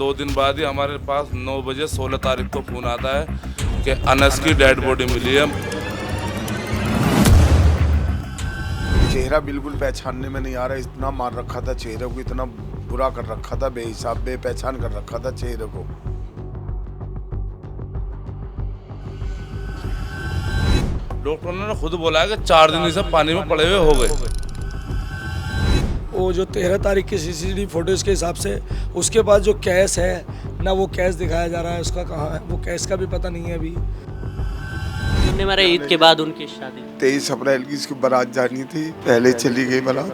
2 दिन बाद ही हमारे पास 9 बजे 16 तारीख को फ़ोन आता है कि अनस की डेड बॉडी मिली है। चेहरा बिल्कुल पहचानने में नहीं आ रहा, इतना मार रखा था चेहरे को, इतना बुरा कर रखा था, बेहिसाब बेपहचान कर रखा था चेहरे को। डॉक्टर ने खुद बोला है कि 4 दिन से पानी में पड़े हुए हो गए। वो जो 13 तारीख की सीसीटीवी फुटेज के हिसाब से उसके बाद जो कैश है ना, वो कैश दिखाया जा रहा है, उसका कहाँ है वो कैश का भी पता नहीं है अभी। सुनने में ईद के बाद उनकी शादी 23 अप्रैल की इसकी बारात जानी थी, पहले चली गई बारात।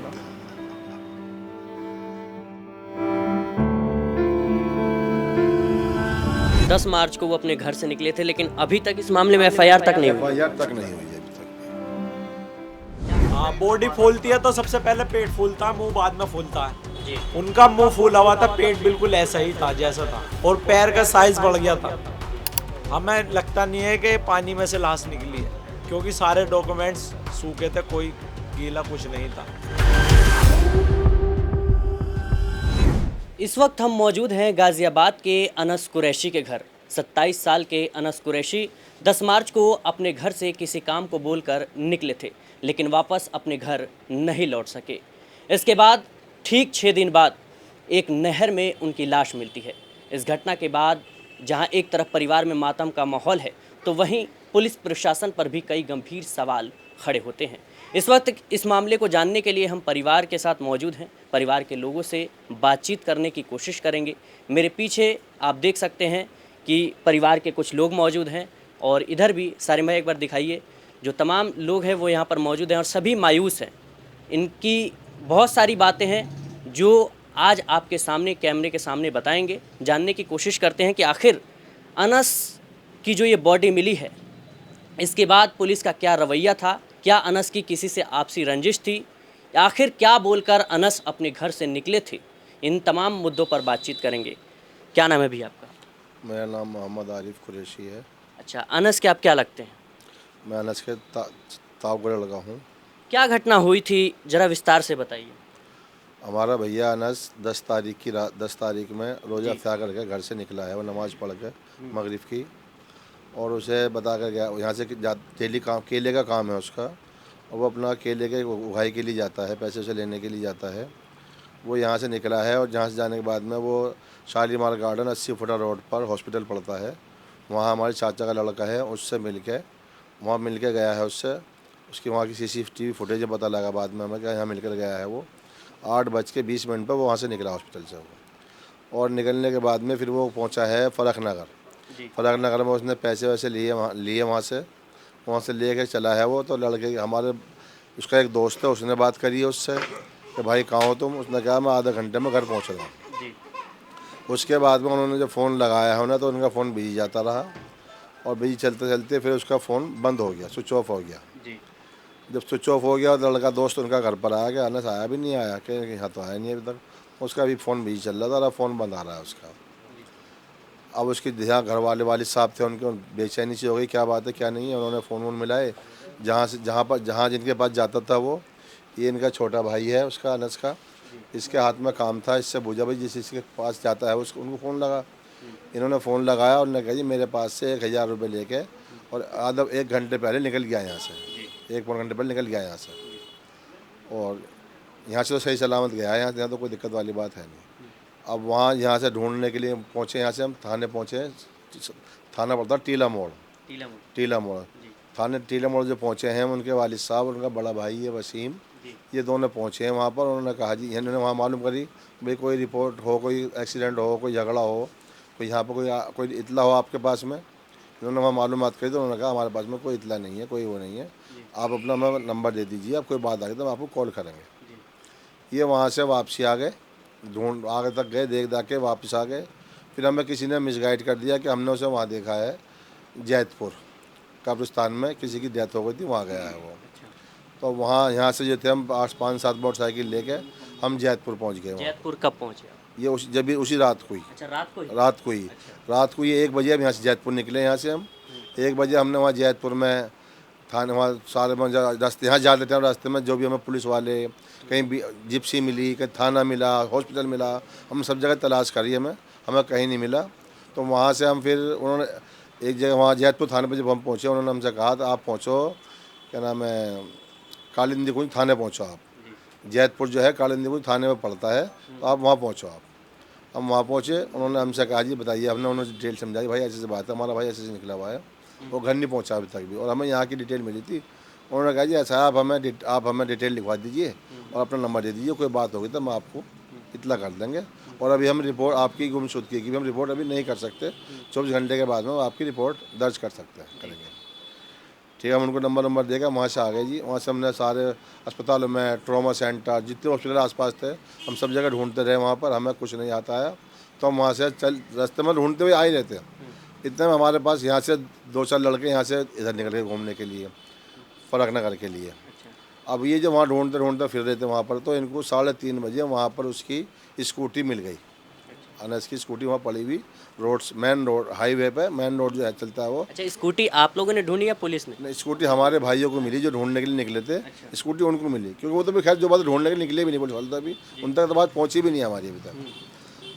दस मार्च को वो अपने घर से निकले थे, लेकिन अभी तक इस मामले में एफआईआर तक नहीं हुई। एफआईआर तक नहीं हुई है अभी तक। हाँ, बॉडी फूलती है तो सबसे पहले पेट फूलता है, मुंह बाद में फूलता है। जी। उनका मुंह फूला हुआ था, पेट बिल्कुल ऐसा ही था जैसा था, और पैर का साइज बढ़ गया था। हमें लगता नहीं है कि पानी में से लाश निकली है, क्योंकि सारे डॉक्यूमेंट्स सूखे थे, कोई गीला कुछ नहीं था। इस वक्त हम मौजूद हैं गाज़ियाबाद के अनस कुरैशी के घर। 27 साल के अनस कुरैशी 10 मार्च को अपने घर से किसी काम को बोलकर निकले थे, लेकिन वापस अपने घर नहीं लौट सके। इसके बाद ठीक 6 दिन बाद एक नहर में उनकी लाश मिलती है। इस घटना के बाद जहां एक तरफ परिवार में मातम का माहौल है, तो वहीं पुलिस प्रशासन पर भी कई गंभीर सवाल खड़े होते हैं। इस वक्त इस मामले को जानने के लिए हम परिवार के साथ मौजूद हैं, परिवार के लोगों से बातचीत करने की कोशिश करेंगे। मेरे पीछे आप देख सकते हैं कि परिवार के कुछ लोग मौजूद हैं, और इधर भी सारिम भाई एक बार दिखाइए, जो तमाम लोग हैं वो यहाँ पर मौजूद हैं और सभी मायूस हैं। इनकी बहुत सारी बातें हैं जो आज आपके सामने कैमरे के सामने बताएंगे। जानने की कोशिश करते हैं कि आखिर अनस की जो ये बॉडी मिली है, इसके बाद पुलिस का क्या रवैया था, क्या अनस की किसी से आपसी रंजिश थी, आखिर क्या बोलकर अनस अपने घर से निकले थे। इन तमाम मुद्दों पर बातचीत करेंगे। क्या नाम है भी आपका? मेरा नाम मोहम्मद आरिफ कुरैशी है। अच्छा, अनस के आप क्या लगते हैं? मैं अनस के ताऊ का लड़का हूँ। क्या घटना हुई थी, ज़रा विस्तार से बताइए। हमारा भैया अनस 10 तारीख की रात 10 तारीख में रोज़ा अफ्तार करके घर से निकला है। वो नमाज़ पढ़ के मगरिब की, और उसे बता कर गया यहाँ से डेली काम केले का काम है उसका, और वो अपना केले के उगाई के लिए जाता है, पैसे उसे लेने के लिए जाता है। वो यहाँ से निकला है, और जहाँ से जाने के बाद में वो शालीमार गार्डन 80 फुटा रोड पर हॉस्पिटल पड़ता है, वहाँ हमारे चाचा का लड़का है, उससे मिल के गया है उससे। उसकी वहाँ की CCTV फुटेज पता लगा बाद में हमें, क्या यहाँ मिलकर गया है वो। 8:20 पर वो वहाँ से निकला हॉस्पिटल से वो, और निकलने के बाद में फिर वो पहुँचा है फ़रख नगर में उसने पैसे वैसे लिए वहाँ से ले कर चला है वो। तो लड़के हमारे उसका एक दोस्त है, उसने बात करी है उससे कि भाई कहाँ हो तुम। उसने कहा मैं आधे घंटे में घर पहुँच रहा हूँ। उसके बाद में उन्होंने जब फ़ोन लगाया है ना, तो उनका फ़ोन बिजी जाता रहा, और बिजी चलते चलते फिर उसका फ़ोन बंद हो गया, स्विच ऑफ हो गया। जब स्विच ऑफ हो गया, तो लड़का दोस्त उनका घर पर आया कि अनस आया भी नहीं आया, कि यहाँ तो आया नहीं अभी तक। उसका भी फ़ोन बिजी चल रहा था और फ़ोन बंद आ रहा है उसका। अब उसकी जहाँ घर वाले साहब थे, उनके बेचैनी सी हो गई, क्या बात है क्या नहीं है। उन्होंने फ़ोन मिलाए, जहाँ जिनके पास जाता था वो, ये इनका छोटा भाई है उसका, अनस का, इसके हाथ में काम था। इससे पूछा भाई जिसके पास जाता है उसको, उनको फ़ोन लगा। इन्होंने फ़ोन लगाया और उन्होंने कहा जी मेरे पास से 1000 रुपये लेके, और आधा 1 घंटे पहले निकल गया यहाँ से, 1 पौने घंटे पहले निकल गया यहाँ से, और यहाँ से तो सही सलामत गया है। यहाँ तो कोई दिक्कत वाली बात है नहीं। अब वहाँ यहाँ से ढूंढने के लिए पहुँचे, यहाँ से हम थाने पहुँचे। थाना पड़ता टीला मोड़ थाने टीला मोड़ जो पहुँचे हैं, उनके वालिद साहब, उनका बड़ा भाई है वसीम, ये दोनों पहुँचे हैं वहाँ पर। उन्होंने कहा जी, इन्होंने वहाँ मालूम करी भाई कोई रिपोर्ट हो, कोई एक्सीडेंट हो, कोई झगड़ा हो, कोई यहाँ पर कोई इतला हो आपके पास में। इन्होंने वहाँ मालूमात करी, तो उन्होंने कहा हमारे पास में कोई इतला नहीं है, कोई वो नहीं है, आप अपना नंबर दे दीजिए, आप कोई बात आ गई तो हम आपको कॉल करेंगे। ये वहाँ से वापसी आ गए, आगे तक गए, देख के वापस आ गए। फिर हमें किसी ने मिसगाइड कर दिया कि हमने उसे वहाँ देखा है जैतपुर कब्रिस्तान में, किसी की डेथ हो गई थी, वहाँ गया है वो। तो वहाँ यहाँ से जो थे हम 5-7 मोटरसाइकिल लेके हम जैतपुर पहुँच गए। जैतपुर कब पहुँचे? ये उसी रात को ही। अच्छा, रात को ही? रात को ही 1 बजे हम यहाँ से जैतपुर निकले। यहाँ से हम 1 बजे हमने वहाँ जैतपुर में थाने, वहाँ सारे रास्ते यहाँ जाते थे, रास्ते में जो भी हमें पुलिस वाले, कहीं भी जिप्सी मिली, कहीं थाना मिला, हॉस्पिटल मिला, हम सब जगह तलाश करी। हमें कहीं नहीं मिला। तो वहाँ से हम फिर उन्होंने एक जगह वहाँ जैतपुर थाने पर जब हम पहुँचे, उन्होंने हमसे कहा था आप पहुँचो, क्या नाम है, कालिंदी कुंज थाने पहुँचो आप। जैतपुर जो है कालिंदी कुंज थाने में पड़ता है, तो आप वहाँ पहुँचो आप। हम वहाँ पहुँचे, उन्होंने हमसे कहा जी बताइए, हमने उन्होंने डिटेल समझाई, भाई ऐसे बात है, हमारा भाई ऐसे निकला हुआ है, वो घर नहीं पहुँचा अभी तक भी, और हमें यहाँ की डिटेल मिली थी। उन्होंने कहा जी ऐसा आप हमें डिटेल लिखवा दीजिए और अपना नंबर दे दीजिए, कोई बात होगी तो हम आपको इतला कर देंगे। और अभी हम रिपोर्ट आपकी गुमशुदगी की भी हम रिपोर्ट अभी नहीं कर सकते, 24 घंटे के बाद में आपकी रिपोर्ट दर्ज कर सकते हैं, करेंगे। ठीक है, हम उनको नंबर देगा, वहाँ से आ गए जी। वहाँ से हमने सारे अस्पतालों में, ट्रॉमा सेंटर, जितने हॉस्पिटल आसपास थे, हम सब जगह ढूंढते रहे। वहाँ पर हमें कुछ नहीं आता है, तो हम वहाँ से रास्ते में ढूंढते हुए आ ही रहते हैं। इतने में हमारे पास यहाँ से 2-4 लड़के यहाँ से इधर निकल गए घूमने के लिए, फर्क नगर के लिए। अब ये जो वहाँ ढूंढते फिर रहे थे वहाँ पर, तो इनको 3:30 बजे वहाँ पर उसकी स्कूटी मिल गई। अनस की स्कूटी वहाँ पड़ी हुई मेन रोड, हाईवे पे मेन रोड जो है चलता है वो। अच्छा, स्कूटी आप लोगों ने ढूंढी या पुलिस ने? नहीं, स्कूटी हमारे भाइयों को मिली जो ढूंढने के लिए निकले थे। स्कूटी उनको मिली, क्योंकि वो तो भी खैर जो बात ढूंढने के लिए निकले भी नहीं, बोल अभी उन तक तो बात पहुँची भी नहीं हमारी अभी तक।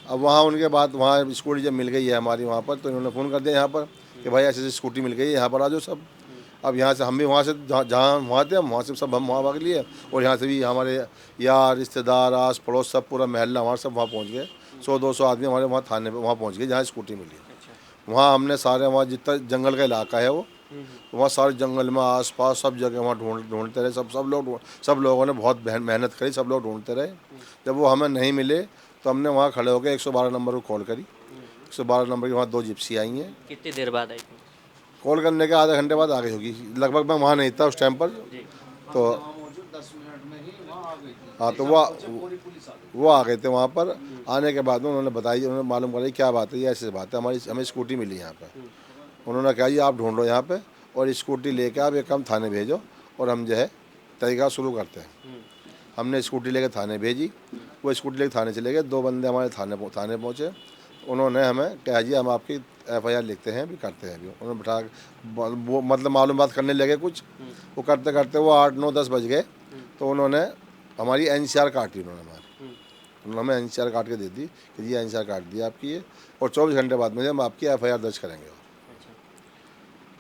अब वहाँ उनके बाद वहाँ स्कूटी जब मिल गई है हमारी वहाँ पर, तो इन्होंने फ़ोन कर दिया यहाँ पर कि भाई ऐसे स्कूटी मिल गई है, यहाँ पर आ जाओ सब। अब यहाँ से हम भी वहाँ से जहाँ वहाँ थे, हम वहाँ से सब हम वहाँ भाग लिए, और यहाँ से भी हमारे यार रिश्तेदार आस पड़ोस सब पूरा महल्ला हमारा सब वहाँ पहुँच गए। 100-200 आदमी हमारे वहाँ थाने पे वहाँ पहुँच गए जहाँ स्कूटी मिली। वहाँ हमने सारे, वहाँ जितना जंगल का इलाका है वो, वहाँ सारे जंगल में आसपास सब जगह वहाँ ढूंढते रहे। सब लोगों ने बहुत मेहनत करी, सब लोग ढूंढते रहे। जब वो हमें नहीं मिले तो हमने वहाँ खड़े होकर 112 नंबर को कॉल करी। 112 नंबर की वहाँ 2 जिप्सी आई हैं। कितनी देर बाद आई थी? कॉल करने के आधे घंटे बाद आ गई होगी लगभग। मैं वहाँ नहीं था उस टाइम पर, तो हाँ, तो वो आ गए थे वहाँ पर। आने के बाद में उन्होंने बताई, उन्होंने मालूम कराई क्या बात है, ये ऐसी बात है, हमें स्कूटी मिली यहाँ पे। उन्होंने कहा जी आप ढूंढो यहाँ पे, और स्कूटी लेके आप एक हम थाने भेजो, और हम जो है तरीका शुरू करते हैं। हमने स्कूटी लेके थाने भेजी, वो स्कूटी लेके थाने चले गए। 2 बंदे हमारे थाने पहुँचे। उन्होंने हमें कहा जी हम आपकी FIR लिखते हैं, भी करते हैं। अभी उन्होंने बिठा मतलब मालूम बात करने लगे कुछ, वो करते करते वो 8, 9, 10 बज गए। तो उन्होंने हमारी NCR काट दी, उन्होंने हमें NCR काट के दे दी कि जी NCR काट दी आपकी ये, और 24 घंटे बाद में हम आपकी FIR दर्ज करेंगे।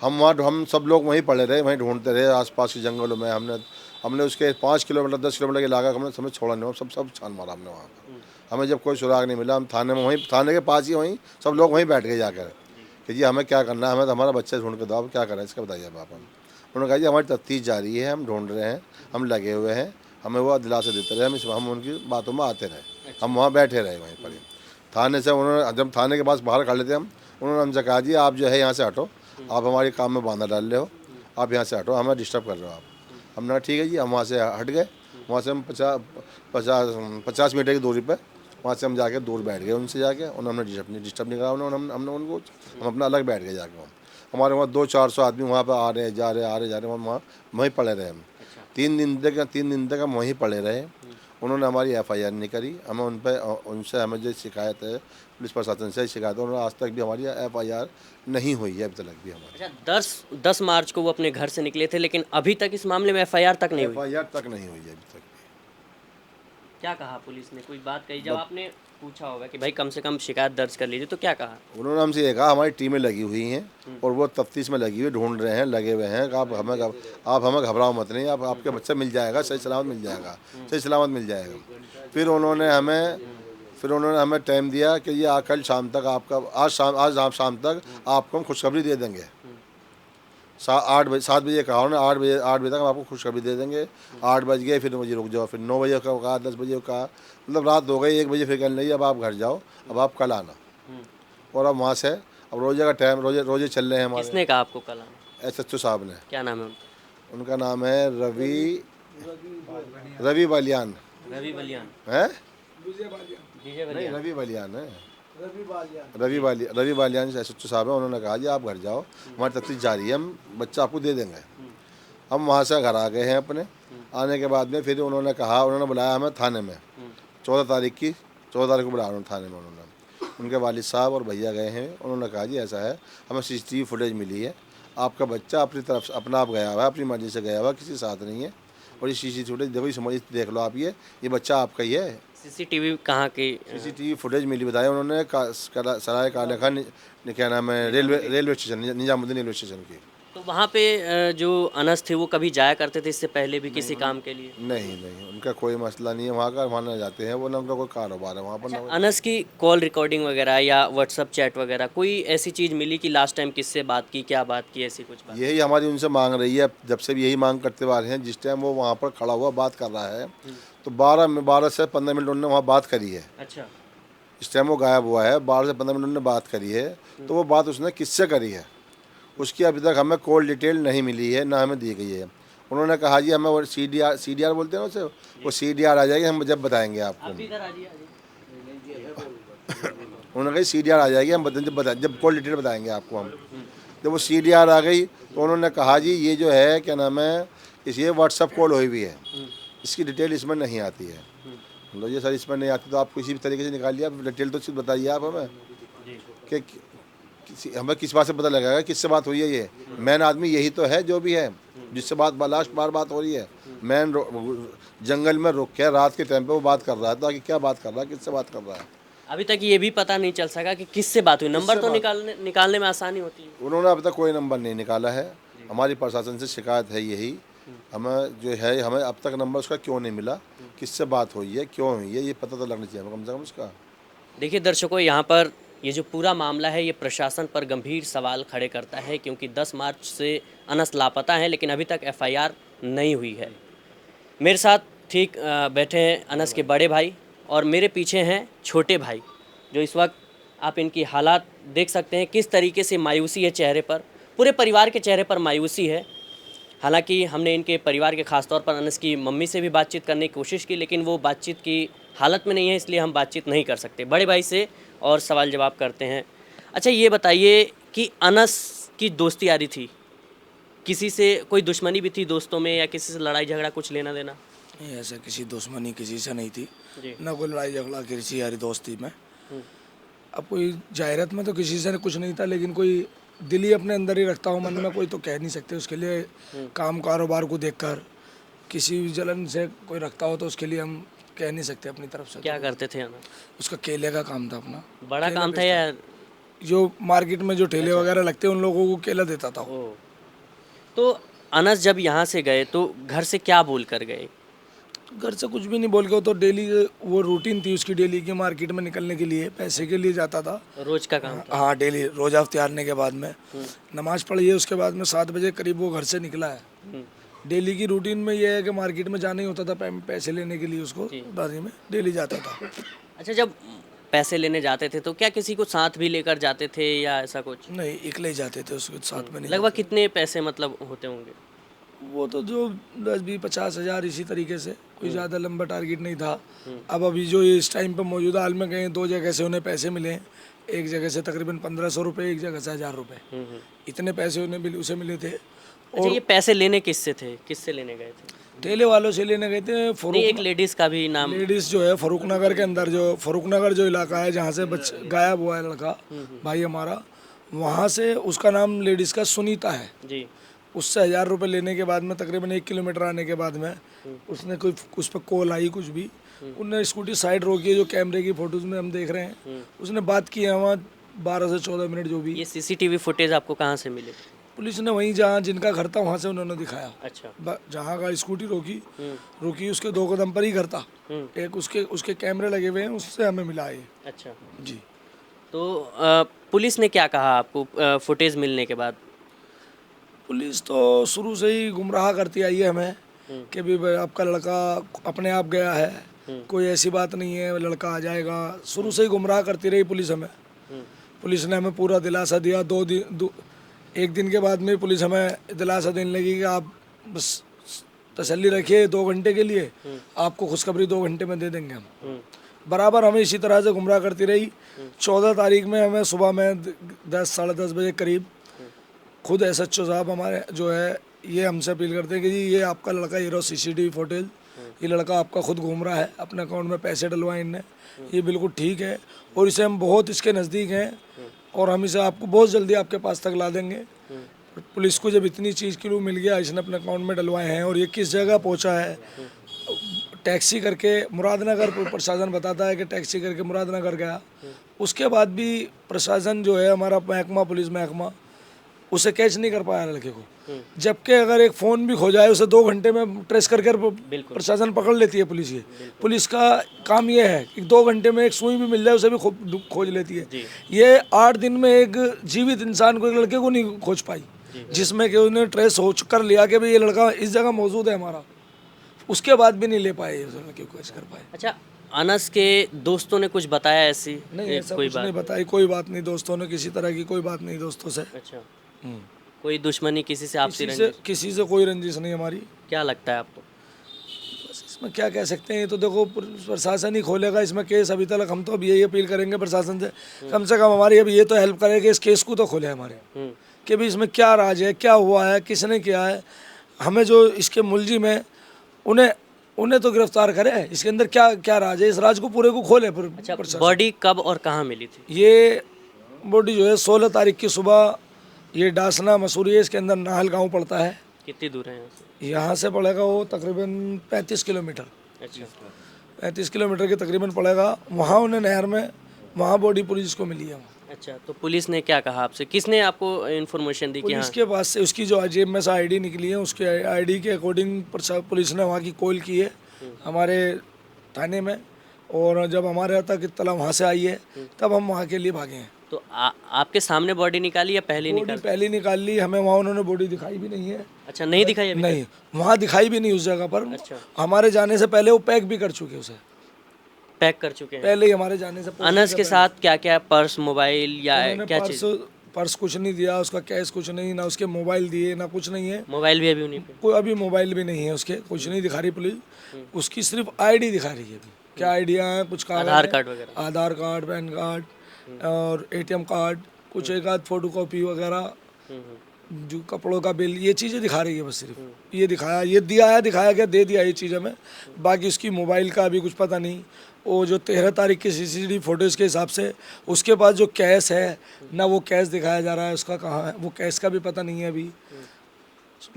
हम सब लोग वहीं पड़े रहे, वहीं ढूंढते रहे आसपास के जंगलों में। हमने उसके 5 किलोमीटर 10 किलोमीटर के इलाका हमने समय छोड़ा नहीं, सब छान मारा हमने वहाँ पर। हमें जब कोई सुराग नहीं मिला, हम थाने में, वहीं थाने के पास ही वहीं सब लोग वहीं बैठ गए जाकर कि जी हमें क्या करना है, हमें तो हमारा बच्चा ढूंढ के दो, अब क्या करें इसका बताइए आप। उन्होंने कहा जी हमारी तफ्तीश जारी है, हम ढूंढ रहे हैं, हम लगे हुए हैं, हमें वो दिलासे देते रहे, हम उनकी बातों में आते रहे। हम वहाँ बैठे रहे वहीं पर। थाने से उन्होंने, जब थाने के पास बाहर खड़े थे हम, उन्होंने हमसे कहा जी आप जो है यहाँ से हटो, आप हमारे काम में बांधा डाल रहे हो, आप यहाँ से हटो, हमें डिस्टर्ब कर रहे हो आप। हमने कहा ठीक है जी। हम वहाँ से हट गए। वहाँ से हम 50 मीटर की दूरी पर वहाँ से हम जाके दूर बैठ गए उनसे जाके। उन्होंने डिस्टर्ब नहीं करा, हमने उनको, हम अपना अलग बैठ गए जाके। हमारे वहाँ 200-400 आदमी वहाँ पर आ रहे जा रहे वहाँ वहीं पड़े रहे हम। 3 दिन तक हम वहीं पड़े रहे। उन्होंने हमारी FIR नहीं करी। हमें उनसे हमें जो शिकायत है, पुलिस प्रशासन से शिकायत है, उन्होंने आज तक भी हमारी FIR नहीं हुई है अभी तक भी हमारी। अच्छा, 10 मार्च को वो अपने घर से निकले थे, लेकिन अभी तक इस मामले में FIR तक नहीं हुई? FIR तक नहीं हुई है अभी तक। क्या कहा पुलिस ने? कोई बात कही? जब आपने पूछा होगा कि भाई कम से कम शिकायत दर्ज कर लीजिए, तो क्या कहा? उन्होंने हमसे ये कहा हमारी टीमें लगी हुई हैं और वो तफ्तीश में लगी हुई, ढूंढ रहे हैं, लगे हुए हैं, आप हमें घबराओ मत, नहीं, आपके बच्चा मिल जाएगा, सही सलामत मिल जाएगा, सही सलामत मिल जाएगा। फिर उन्होंने हमें टाइम दिया कि ये कल शाम तक आपका, आज शाम तक आपको हम खुशखबरी दे देंगे। 7 बजे कहा उन्होंने, 8 बजे तक हम आपको खुशखबरी दे देंगे। 8 बज गए, फिर मुझे रुक जाओ, फिर 9 बजे का कहा, 10 बजे का, मतलब रात हो गई। 1 बजे फिर कहने लगी अब आप घर जाओ, अब आप कल आना। और अब वहाँ से अब रोजे का टाइम, रोजे चल रहे हैं हमारे। किसने कहा आपको कल आना? SHO साहब ने। क्या नाम है उनका नाम है रवि बालियान है। नहीं, रवि बालियान है, रवि बालियान SHO साहब है। उन्होंने कहा जी आप घर जाओ, हमारी तफ्तीश जारी है, हम बच्चा आपको दे देंगे। हम वहाँ से घर आ गए हैं अपने। आने के बाद में फिर उन्होंने बुलाया हमें थाने में। 14 तारीख को बुलाया उन्होंने थाने में। उनके वालिद साहब और भैया गए हैं। उन्होंने कहा जी ऐसा है, हमें CCTV फुटेज मिली है, आपका बच्चा अपनी तरफ से अपना आप गया हुआ है, अपनी मर्जी से गया हुआ है, किसी साथ नहीं है। और ये CCTV फुटेज देखो, समझ देख लो आप, ये बच्चा आपका ही है। सीसीटीवी कहाँ की? सीसीटीवी फुटेज मिली बताया उन्होंने सराय काले खान क्या नाम है railway station Nizamuddin railway station की। तो वहाँ पे जो अनस थे वो कभी जाया करते थे इससे पहले भी किसी काम के लिए? नहीं उनका कोई मसला नहीं है वहाँ का, वहाँ ना जाते हैं वो, ना उनका कोई कारोबार है वहाँ पर। अच्छा, अनस की कॉल रिकॉर्डिंग वगैरह या व्हाट्सअप चैट वगैरह कोई ऐसी चीज़ मिली कि लास्ट टाइम किससे बात की, क्या बात की, ऐसी कुछ बात? यही हमारी उनसे मांग रही है, जब से भी यही मांग करते आ रहे हैं। जिस टाइम वो वहाँ पर खड़ा हुआ बात कर रहा है तो 12 से 15 मिनट उन्होंने वहाँ बात करी है। अच्छा, इस टाइम वो गायब हुआ है, 12 से 15 मिनट उन्होंने बात करी है। तो वो बात उसने किससे करी है उसकी अभी तक हमें कॉल डिटेल नहीं मिली है, ना हमें दी गई है। उन्होंने कहा जी हमें वो CDR बोलते हैं उसे, वो CDR आ जाएगी, हम जब बताएंगे आपको। उन्होंने कहा CDR आ जाएगी, हम जब कॉल डिटेल बताएंगे आपको हम। जब वो CDR आ गई तो उन्होंने कहा जी ये जो है क्या नाम है, ये व्हाट्सअप कॉल हुई हुई है, इसकी डिटेल इसमें नहीं आती है। हम लोग ये सर इसमें नहीं आती तो आप किसी भी तरीके से निकालिए, आप डिटेल तो सिर्फ बताइए आप हमें कि हमें किस बात से पता लगेगा किससे बात हुई है। ये मैन आदमी यही तो है जो भी है जिससे लास्ट बात हो रही है। मैन जंगल में रुक के रात के टाइम पे वो बात कर रहा है, ताकि क्या बात कर रहा है, किससे बात कर रहा है। अभी तक ये भी पता नहीं चल सका कि किससे बात हुई। नंबर तो निकालने में आसानी होती है। उन्होंने अभी तक कोई नंबर नहीं निकाला है। हमारी प्रशासन से शिकायत है यही, हमें जो है हमें अब तक नंबर उसका क्यों नहीं मिला, किससे बात हुई है, क्यों हुई है, ये पता तो लगना चाहिए हमें कम से कम उसका। देखिए दर्शकों, यहाँ पर ये जो पूरा मामला है ये प्रशासन पर गंभीर सवाल खड़े करता है, क्योंकि 10 मार्च से अनस लापता है लेकिन अभी तक FIR नहीं हुई है। मेरे साथ ठीक बैठे हैं अनस के बड़े भाई और मेरे पीछे हैं छोटे भाई, जो इस वक्त आप इनकी हालात देख सकते हैं, किस तरीके से मायूसी है चेहरे पर। पूरे परिवार के चेहरे पर मायूसी है। हालांकि हमने इनके परिवार के ख़ासतौर पर अनस की मम्मी से भी बातचीत करने की कोशिश की, लेकिन वो बातचीत की हालत में नहीं है, इसलिए हम बातचीत नहीं कर सकते। बड़े भाई से और सवाल जवाब करते हैं। अच्छा, ये बताइए कि अनस की दोस्ती यारी थी, किसी से कोई दुश्मनी भी थी दोस्तों में, या किसी से लड़ाई झगड़ा कुछ लेना देना? नहीं, ऐसा किसी दुश्मनी किसी से नहीं थी, जी। ना कोई लड़ाई झगड़ा किसी यारी दोस्ती में। अब कोई जाहिरत में तो किसी से कुछ नहीं था, लेकिन कोई दिल ही अपने अंदर ही रखता हूँ मन में, कोई तो कह नहीं सकते उसके लिए। काम कारोबार को देखकर किसी भी जलन से कोई रखता हो तो उसके लिए हम कह नहीं सकते अपनी तरफ से। क्या करते थे अनस? उसका केले का काम था अपना। बड़ा काम था या? जो मार्केट में जो ठेले वगैरह लगते हैं उन लोगों को केला देता था। ओ, तो अनस जब यहाँ से गए तो घर से क्या बोल कर गए? घर से कुछ भी नहीं बोल के, वो तो डेली वो रूटीन थी उसकी डेली की, मार्केट में निकलने के लिए पैसे के लिए जाता था। रोज का काम था? हाँ, डेली रोजा अफ्तारने के बाद में नमाज पढ़ी है, उसके बाद में 7 बजे करीब वो घर से निकला है। डेली की रूटीन में ये है कि मार्केट में जाना ही होता था पैसे लेने के लिए, उसको उधारी में डेली जाता था। अच्छा, जब पैसे लेने जाते थे तो क्या किसी को साथ भी लेकर जाते थे या ऐसा कुछ? नहीं, अकेले ही जाते थे, उसके साथ में नहीं। लगभग कितने पैसे मतलब होते होंगे? वो तो जो 10-20-50 हज़ार इसी तरीके से, कोई ज़्यादा लंबा टारगेट नहीं था। अब अभी जो इस टाइम पर मौजूदा हाल में गए 2 जगह से उन्हें पैसे मिले हैं। एक जगह से तकरीबन 1500 रुपये, एक जगह से 1000 रुपये, इतने पैसे उसे मिले थे। अच्छा, ये पैसे लेने किससे थे, किससे लेने गए थे? ठेले वालों से लेने गए थे। नहीं, एक लेडीज़ का भी नाम? लेडीज़ जो है फरूखनगर के अंदर, जो फरूखनगर जो इलाका है जहाँ से गायब हुआ है लड़का भाई हमारा, वहाँ से उसका नाम लेडीज़ का सुनीता है जी। उससे 1000 रुपये लेने के बाद में तकरीबन 1 किलोमीटर आने के बाद में उसने कोई उस पर कॉल आई कुछ भी, उनने स्कूटी साइड रोकी है, जो कैमरे की फोटोज में हम देख रहे हैं। उसने बात की है वहाँ 12 से 14 मिनट जो भी। ये CCTV फुटेज आपको कहाँ से मिले? पुलिस ने वहीं जहाँ जिनका घर था वहाँ से उन्होंने दिखाया। अच्छा। जहाँ का स्कूटी रोकी उसके 2 कदम पर ही घर था। एक उसके कैमरे लगे हुए हैं, उससे हमें मिला है। अच्छा जी। तो पुलिस ने क्या कहा आपको फुटेज मिलने के बाद? पुलिस तो शुरू से ही गुमराह करती आई है हमें कि भी आपका लड़का अपने आप गया है, कोई ऐसी बात नहीं है, लड़का आ जाएगा। शुरू से ही गुमराह करती रही पुलिस हमें। पुलिस ने हमें पूरा दिलासा दिया। 1 दिन के बाद में पुलिस हमें दिलासा देने लगी कि आप बस तसल्ली रखिए, 2 घंटे के लिए आपको खुशखबरी 2 घंटे में दे देंगे हम। बराबर हमें इसी तरह से गुमराह करती रही। 14 तारीख में हमें सुबह में 10 साढ़े 10 बजे करीब खुद SHO साहब हमारे जो है ये हमसे अपील करते हैं कि जी ये आपका लड़का, ये रहो CCTV फुटेज, ये लड़का आपका खुद घूम रहा है, अपने अकाउंट में पैसे डलवाए इनने, ये बिल्कुल ठीक है और इसे हम बहुत इसके नज़दीक हैं और हम इसे आपको बहुत जल्दी आपके पास तक ला देंगे। पुलिस को जब इतनी चीज़ के लिए मिल गया, इसने अपने अकाउंट में डलवाए हैं और ये किस जगह पहुंचा है, टैक्सी करके मुरादनगर प्रशासन बताता है कि टैक्सी करके मुरादनगर गया। उसके बाद भी प्रशासन जो है हमारा महकमा, पुलिस महकमा, उसे कैच नहीं कर पाया लड़के को। जबकि अगर एक फ़ोन भी खो जाए उसे 2 घंटे में ट्रेस करके प्रशासन पकड़ लेती है पुलिस। ये पुलिस का काम ये है कि 2 घंटे में एक सुई भी मिल जाए उसे भी खोज लेती है। ये 8 दिन में एक जीवित इंसान को, एक लड़के को नहीं खोज पाई, जिसमें कि उन्हें ट्रेस हो कर लिया कि भाई ये लड़का इस जगह मौजूद है हमारा। उसके बाद भी नहीं ले पाए उस लड़के को, कैच कर पाए। अच्छा, अनस के दोस्तों ने कुछ बताया ऐसी? नहीं, ऐसा कुछ नहीं बताई, कोई बात नहीं। दोस्तों ने किसी तरह की कोई बात नहीं दोस्तों से। अच्छा, कोई दुश्मनी किसी से, आपसी किसी से कोई रंजिश नहीं हमारी। क्या लगता है आपको? बस इसमें क्या कह सकते हैं, ये तो देखो प्रशासन ही खोलेगा इसमें केस। अभी तक हम तो अब यही अपील करेंगे प्रशासन से कम हमारी अब ये तो हेल्प करे कि इस केस को तो खोले हमारे, कि भी इसमें क्या राज है, क्या हुआ है, किसने किया है। हमें जो इसके मुलजिम है उन्हें तो गिरफ्तार करे, इसके अंदर क्या क्या राज है, इस राज को पूरे को खोले। अच्छा, बॉडी कब और कहाँ मिली थी? ये बॉडी जो है 16 तारीख की सुबह, ये डासना मसूरी है, इसके अंदर नाहल गांव पड़ता है। कितनी दूर है यहाँ से? यहाँ से पड़ेगा वो तकरीबन 35 किलोमीटर। अच्छा, 35 किलोमीटर के तकरीबन पड़ेगा। वहाँ उन्हें नहर में, वहाँ बॉडी पुलिस को मिली है। अच्छा, तो पुलिस ने क्या कहा आपसे? किसने आपको इन्फॉर्मेशन दी कि हाँ? पुलिस के पास से उसकी जो जेब में से आईडी निकली है, उसके आईडी के अकॉर्डिंग पुलिस ने वहाँ की कॉल की है हमारे थाने में। और जब हमारे यहाँ तक इत्तला वहाँ से आई है तब हम वहाँ के लिए भागे हैं। तो आपके सामने बॉडी निकाली या पहले निकाली? पहले निकाल ली हमें, वहाँ उन्होंने बॉडी दिखाई भी नहीं है। अच्छा, नहीं दिखाई अभी? नहीं, वहाँ दिखाई भी नहीं उस जगह पर। अच्छा, हमारे जाने से पहले वो पैक भी कर चुके, उसे पैक कर चुके हैं पहले ही हमारे जाने से। अनस के साथ क्या क्या, पर्स, मोबाइल या क्या चीज़? पर्स कुछ नहीं दिया, उसका कैश कुछ नहीं, ना उसके मोबाइल दिए, ना कुछ नहीं है। मोबाइल भी अभी उन्हीं पे? कोई अभी मोबाइल भी नहीं है उसके, कुछ नहीं दिखा रही पुलिस। उसकी सिर्फ आईडी दिखा रही है अभी। क्या आइडिया है, कुछ कागज, आधार कार्ड वगैरह? आधार कार्ड, पैन कार्ड और एटीएम कार्ड, कुछ एक आध फोटो कॉपी वगैरह, जो कपड़ों का बिल, ये चीज़ें दिखा रही है बस। सिर्फ ये दिखाया, ये दिया है, दिखाया गया, दे दिया ये चीज़ हमें। बाकी उसकी मोबाइल का अभी कुछ पता नहीं। वो जो 13 तारीख की CCTV फोटोज़ के हिसाब से उसके पास जो कैश है, ना वो कैश दिखाया जा रहा है, उसका कहाँ है वो कैश का भी पता नहीं है अभी।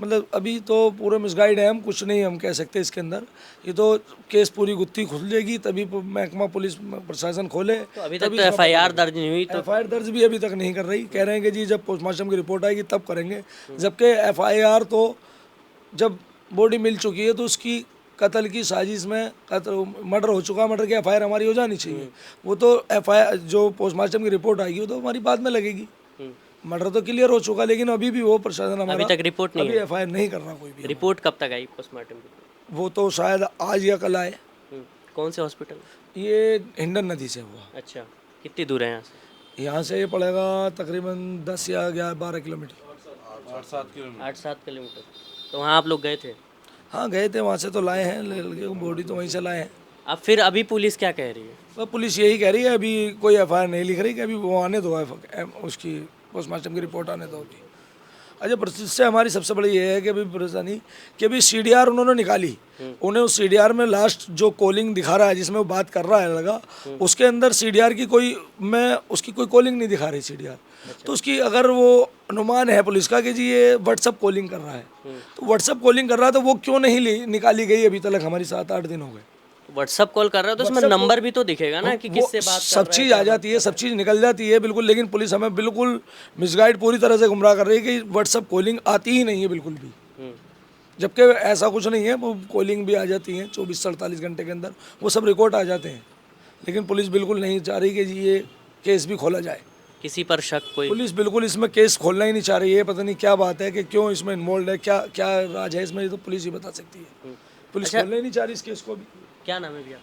मतलब अभी तो पूरे मिसगाइड है, हम कुछ नहीं हम कह सकते इसके अंदर। ये तो केस पूरी गुत्थी खुल जाएगी तभी महकमा पुलिस प्रशासन खोले। तो अभी तक तो FIR दर्ज नहीं हुई? तो FIR दर्ज भी अभी तक नहीं कर रही। कह रहे हैं कि जी जब पोस्टमार्टम की रिपोर्ट आएगी तब करेंगे, जबकि FIR तो जब बॉडी मिल चुकी है तो उसकी कत्ल की साजिश में मर्डर हो चुका, मर्डर की FIR हमारी हो जानी चाहिए। वो तो FIR जो पोस्टमार्टम की रिपोर्ट आएगी वो तो हमारी बाद में लगेगी। मर्डर तो क्लियर हो चुका, लेकिन अभी भी वो प्रशासन हमारा अभी तक रिपोर्ट नहीं है, FIR नहीं कर रहा कोई भी। रिपोर्ट कब तक आई पोस्टमार्टम की? वो तो शायद आज या कल आए। कौन से हॉस्पिटल? ये हिंडन नदी से हुआ। अच्छा, कितनी दूर है यहाँ से? यहाँ से ये पड़ेगा तकरीबन 10 या 12 किलोमीटर। 8-7 किलोमीटर। तो वहाँ आप लोग गए थे? हाँ गए थे, वहाँ से तो लाए हैं लड़के को, बॉडी तो वहीं से लाए हैं। अब फिर अभी पुलिस क्या कह रही है? तो पुलिस यही कह रही है अभी कोई FIR नहीं लिख रही, कि अभी वो आने दो, उसकी पोस्टमार्टम की रिपोर्ट आने दो अभी। अच्छा, प्रतिष्ठा हमारी सबसे बड़ी ये है कि अभी परेशानी कि अभी CDR उन्होंने निकाली, उन्हें उस CDR में लास्ट जो कॉलिंग दिखा रहा है जिसमें वो बात कर रहा है लगा, उसके अंदर CDR की कोई उसकी कोई कॉलिंग नहीं दिखा रही CDR। तो उसकी अगर वो अनुमान है पुलिस का कि जी ये व्हाट्सअप कॉलिंग कर रहा है, तो व्हाट्सअप कॉलिंग कर रहा है तो वो क्यों नहीं निकाली गई अभी तक? हमारी 7-8 दिन हो गए। व्हाट्सअप कॉल कर रहा है तो उसमें नंबर भी तो दिखेगा ना कि किससे बात कर रहा है। सब चीज़ आ जाती है, सब चीज़ निकल जाती है बिल्कुल, लेकिन पुलिस हमें बिल्कुल मिसगाइड पूरी तरह से गुमराह कर रही है कि व्हाट्सअप कॉलिंग आती ही नहीं है बिल्कुल भी। जबकि ऐसा कुछ नहीं है, वो कॉलिंग भी आ जाती है 24 से 48 घंटे के अंदर, वो सब रिकॉर्ड आ जाते हैं। लेकिन पुलिस बिल्कुल नहीं चाह रही कि जी ये केस भी खोला जाए। किसी पर शक कोई? पुलिस बिल्कुल इसमें केस खोलना ही नहीं चाह रही है। पता नहीं क्या बात है कि क्यों इसमें इन्वॉल्व है, क्या क्या राज है इसमें, ये तो पुलिस ही बता सकती है। पुलिस खोलना ही नहीं चाह रही इस केस को भी। क्या नाम है भैया?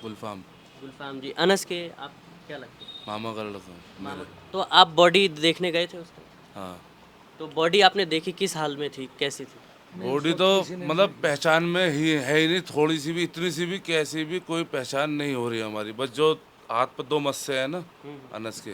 गुलफाम। गुलफाम जी, अनस के आप क्या लगते हैं? मामा का लड़का। मामा। तो आप बॉडी देखने गए थे उसको? हाँ। तो बॉडी आपने देखी, किस हाल में थी, कैसी थी? बॉडी तो मतलब पहचान में ही है ही नहीं, थोड़ी सी भी, इतनी सी भी, कैसी भी कोई पहचान नहीं हो रही हमारी। बस जो हाथ पर 2 मस्से है ना अनस के,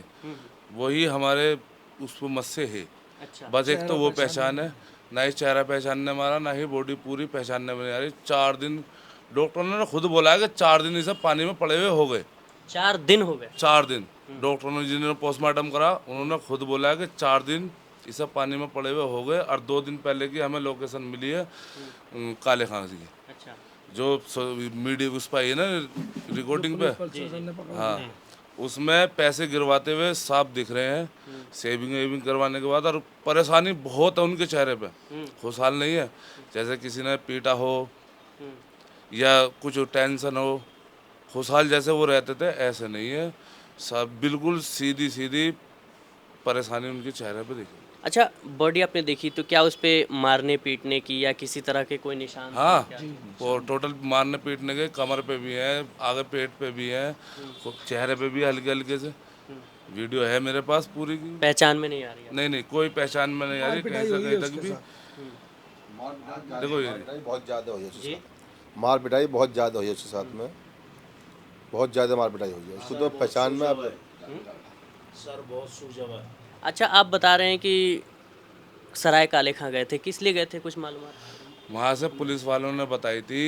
वही हमारे उस मस्से है। अच्छा, बस एक तो वो पहचान है, ना ही चेहरा पहचानने मारा, ना ही बॉडी पूरी पहचानने में नहीं आ रही। 4 दिन डॉक्टर ने खुद बोला है कि 4 दिन ये सब पानी में पड़े हुए हो गए। 4 दिन हो गए? 4 दिन डॉक्टर ने जिन्होंने पोस्टमार्टम करा उन्होंने खुद बोला है कि 4 दिन ये सब पानी में पड़े हुए हो गए। और 2 दिन पहले की हमें लोकेशन मिली है काले खां की। अच्छा, जो मीडिया उस पर है ना रिकॉर्डिंग पे, हाँ, उसमें पैसे गिरवाते हुए साफ दिख रहे हैं, सेविंग वेविंग करवाने के बाद। और परेशानी बहुत है उनके चेहरे पे, खुशहाल नहीं है। जैसे किसी ने पीटा हो या कुछ टेंशन हो, खुशहाल जैसे वो रहते थे ऐसे नहीं है। सब बिल्कुल सीधी सीधी परेशानी उनके चेहरे पे दिखी। अच्छा, बॉडी आपने देखी तो क्या उस पे मारने पीटने की या किसी तरह के कोई निशान थे हाँ, क्या? वो टोटल मारने पीटने के, कमर पे भी है, आगे पेट पे भी है, चेहरे पे भी हल्के हल्के से। वीडियो है मेरे पास पूरी की। पहचान में नहीं आ रही है। नहीं नहीं, कोई पहचान में नहीं आ रही कहीं से कहीं तक भी। देखो ये पिटाई बहुत ज़्यादा हुई है उसके जी। साथ। मार पिटाई बहुत ज़्यादा हुई है उसके साथ में, बहुत ज़्यादा मार पिटाई हुई है उसको। तो पहचान में अब सर बहुत सूजा हुआ है। अच्छा, आप बता रहे हैं कि सराय काले खां गए थे, किस लिए गए थे, कुछ मालूम? वहाँ से पुलिस वालों ने बताई थी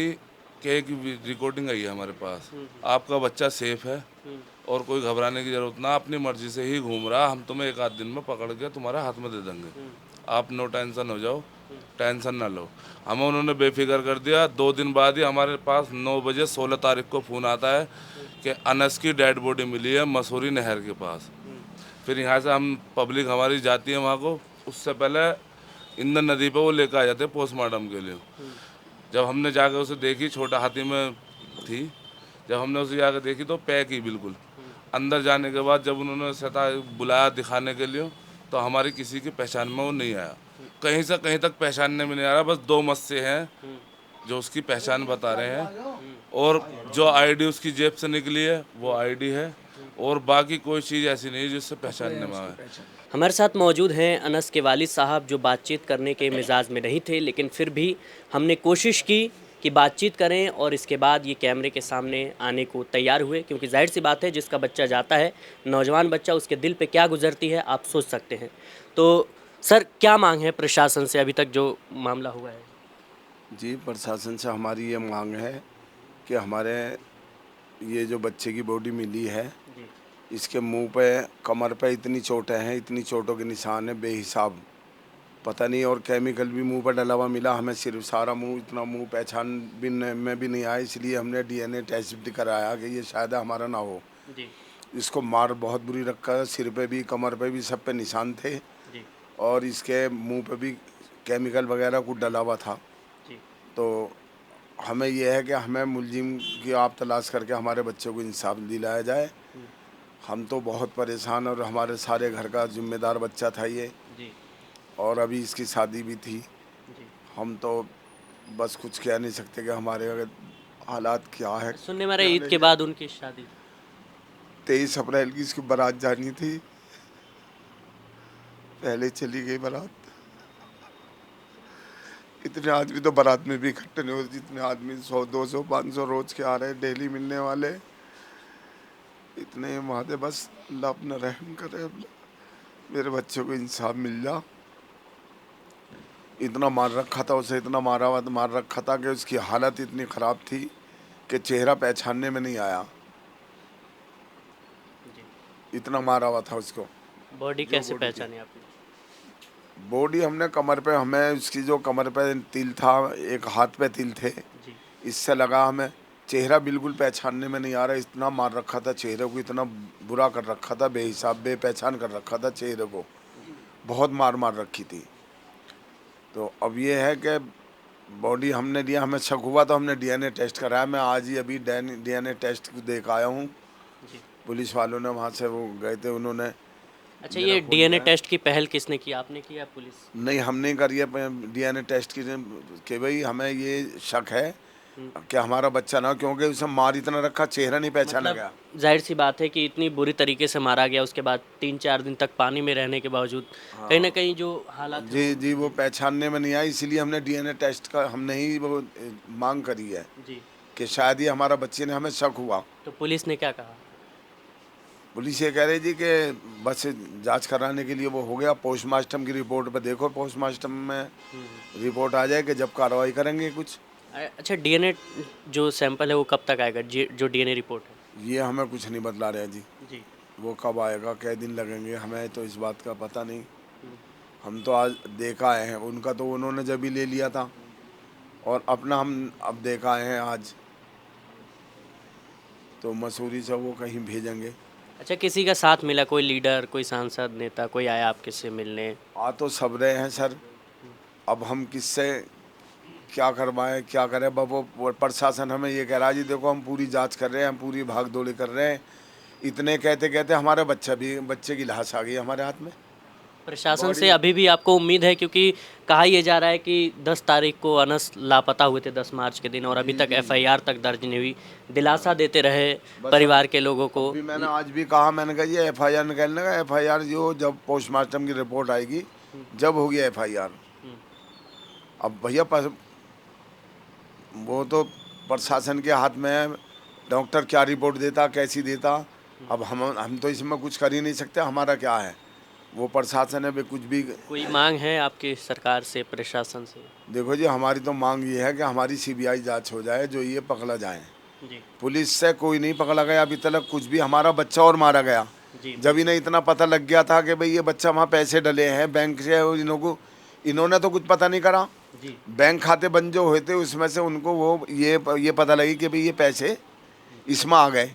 कि एक रिकॉर्डिंग आई है हमारे पास, आपका बच्चा सेफ है और कोई घबराने की जरूरत ना, अपनी मर्जी से ही घूम रहा, हम तुम्हें एक आध दिन में पकड़ के तुम्हारे हाथ में दे देंगे, आप नो टेंशन हो जाओ, टेंशन ना लो। हमें उन्होंने बेफिक्र कर दिया। 2 दिन बाद ही हमारे पास 9 बजे 16 तारीख को फ़ोन आता है कि अनस की डेड बॉडी मिली है मसूरी नहर के पास। फिर यहाँ से हम पब्लिक हमारी जाती है वहाँ को, उससे पहले इंदन नदी पे वो लेकर आ जाते हैं पोस्टमार्टम के लिए। जब हमने जाकर उसे देखी, छोटा हाथी में थी, जब हमने उसे जाकर देखी तो पैक ही बिल्कुल। अंदर जाने के बाद जब उन्होंने सता बुलाया दिखाने के लिए, तो हमारी किसी की पहचान में वो नहीं आया, कहीं से कहीं तक पहचानने में नहीं आ रहा। बस 2 मस्से हैं जो उसकी पहचान बता रहे हैं, और जो आईडी उसकी जेब से निकली है वो आईडी है, और बाकी कोई चीज़ ऐसी नहीं है जिससे पहचानने में आए। हमारे साथ मौजूद हैं अनस के वालिद साहब, जो बातचीत करने के मिजाज में नहीं थे, लेकिन फिर भी हमने कोशिश की कि बातचीत करें और इसके बाद ये कैमरे के सामने आने को तैयार हुए, क्योंकि जाहिर सी बात है जिसका बच्चा जाता है, नौजवान बच्चा, उसके दिल पे क्या गुजरती है आप सोच सकते हैं। तो सर, क्या मांग है प्रशासन से अभी तक जो मामला हुआ है? जी, प्रशासन से हमारी ये मांग है कि हमारे ये जो बच्चे की बॉडी मिली है, इसके मुंह पे, कमर पे इतनी चोटें हैं, इतनी चोटों के निशान है बेहिसाब, पता नहीं, और केमिकल भी मुंह पर डला हुआ मिला हमें। सिर्फ सारा मुंह, इतना मुंह पहचान भी में भी नहीं आया, इसलिए हमने डीएनए टेस्ट भी कराया कि ये शायद हमारा ना हो। जी इसको मार बहुत बुरी रखा है, सिर पे भी, कमर पे भी, सब पे निशान थे, जी और इसके मुंह पे भी केमिकल वगैरह कुछ डला हुआ था। जी। तो हमें यह है कि हमें मुलजिम की आप तलाश करके हमारे बच्चों को इंसाफ दिलाया जाए। हम तो बहुत परेशान, और हमारे सारे घर का जिम्मेदार बच्चा था ये, जी और अभी इसकी शादी भी थी। जी। हम तो बस कुछ कह नहीं सकते कि हमारे अगर हालात क्या है। सुनने में आ रहा है ईद के बाद उनकी शादी। 23 अप्रैल की इसकी बारात जानी थी, पहले चली गई बारात। इतने आदमी तो बारात में भी इकट्ठे नहीं होते, जितने आदमी 100, 200, 500 रोज के आ रहे हैं, डेली मिलने वाले, इतने वहाँ थे। बस अल्लाह अपना रहम करे, मेरे बच्चों को इंसाफ मिल जा। इतना मार रखा था उसे, इतना मार रखा था कि उसकी हालत इतनी ख़राब थी कि चेहरा पहचानने में नहीं आया, इतना मारा हुआ था उसको। बॉडी कैसे पहचानी आपने? बॉडी हमने कमर पे, हमें उसकी जो कमर पे तिल था, एक हाथ पे तिल थे, जी इससे लगा हमें। चेहरा बिल्कुल पहचानने में नहीं आ रहा, इतना मार रखा था चेहरे को, इतना बुरा कर रखा था, बेहिसाब बेपहचान कर रखा था चेहरे को, बहुत मार रखी थी। तो अब ये है कि बॉडी हमने लिया, हमें शक हुआ तो हमने डीएनए टेस्ट कराया। मैं आज ही अभी डीएनए टेस्ट देख आया हूँ। पुलिस वालों ने वहाँ से वो गए थे, उन्होंने। अच्छा, ये डीएनए टेस्ट की पहल किसने की, आपने की या पुलिस? नहीं, हमने करी है डीएनए टेस्ट की, कि भाई हमें ये शक है कि हमारा बच्चा ना, क्योंकि उसे मार इतना रखा, चेहरा नहीं पहचाना गया। जाहिर सी बात है कि इतनी बुरी तरीके से मारा गया, उसके बाद 3-4 दिन तक पानी में रहने के बावजूद कहीं ना कहीं जो हालात जी जी, वो पहचानने में नहीं आया, इसीलिए हमने डीएनए टेस्ट का हमने ही वो मांग करी है जी, कि शायद ये हमारा बच्चे ने, हमें शक हुआ। तो पुलिस ने क्या कहा? पुलिस ये कह रही थी कि बस जांच कराने के लिए वो हो गया, पोस्टमार्टम की रिपोर्ट पे देखो, पोस्टमार्टम में रिपोर्ट आ जाए कि जब कार्रवाई करेंगे कुछ। अच्छा, डीएनए जो सैंपल है वो कब तक आएगा, जो डीएनए रिपोर्ट है? ये हमें कुछ नहीं बतला रहे जी, जी वो कब आएगा, क्या दिन लगेंगे, हमें तो इस बात का पता नहीं। हम तो आज देखा है, उनका तो उन्होंने जब ही ले लिया था, और अपना हम अब देखा है आज, तो मसूरी से वो कहीं भेजेंगे। अच्छा, किसी का साथ मिला, कोई लीडर, कोई सांसद, नेता, कोई आया आपके से मिलने? आ तो सब रहे हैं सर, अब हम किससे क्या करवाएं क्या करें। वो प्रशासन हमें ये कह रहा है जी देखो हम पूरी जांच कर रहे हैं, हम पूरी भाग दौड़ी कर रहे हैं। इतने कहते कहते हमारा बच्चे की लाश आ गई हमारे हाथ में। प्रशासन से अभी भी आपको उम्मीद है? क्योंकि कहा यह जा रहा है कि 10 तारीख को अनस लापता हुए थे, 10 मार्च के दिन, और अभी तक एफआईआर तक दर्ज नहीं हुई। दिलासा देते रहे परिवार के लोगों को। अभी मैंने आज भी कहा, मैंने कहा ये एफआईआर निकालने का, एफआईआर जो जब पोस्टमार्टम की रिपोर्ट आएगी जब होगी एफआईआर। अब भैया वो तो प्रशासन के हाथ में है, डॉक्टर क्या रिपोर्ट देता कैसी देता। अब हम तो इसमें कुछ कर ही नहीं सकते, हमारा क्या है, वो प्रशासन है। कुछ भी कोई मांग है आपकी सरकार से, प्रशासन से? देखो जी हमारी तो मांग ये है कि हमारी सीबीआई जांच हो जाए, जो ये पकड़ा जाए। जी पुलिस से कोई नहीं पकड़ा गया अभी तक कुछ भी। हमारा बच्चा और मारा गया जी। जब इन्हें इतना पता लग गया था कि भाई ये बच्चा वहाँ पैसे डले हैं बैंक से, और इन्होंने तो कुछ पता नहीं करा जी। बैंक खाते बंद जो हुए थे उसमें से उनको वो ये पता लगी कि भाई ये पैसे इसमें आ गए,